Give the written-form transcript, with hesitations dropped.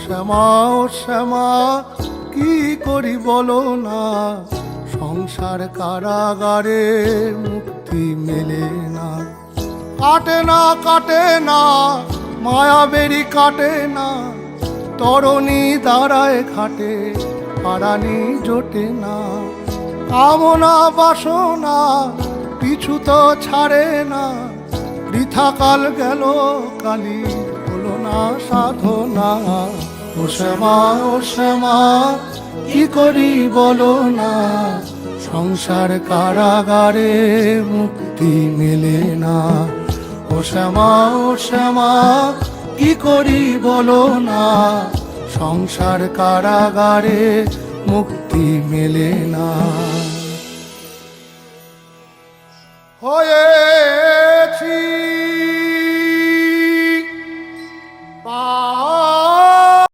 শ্যামা ও শ্যামা কি করি বলো না, সংসার কারাগারে মুক্তি মেলে না। কাটে না কাটে না মায়া বেরি কাটে না, তরণী দাঁড়ায় ঘাটে পারানি জোটে না। কামনা বাসনা পিছু তো ছাড়ে না, বৃথা কাল গেল কালি হলো না সাধনা। ও শ্যামা ও শ্যামা কি করি বলো না, সংসার কারাগারে মুক্তি মেলে না। ও শ্যামা ও শ্যামা কি করি বলো না, সংসার কারাগারে মুক্তি মেলে না। হয়েছি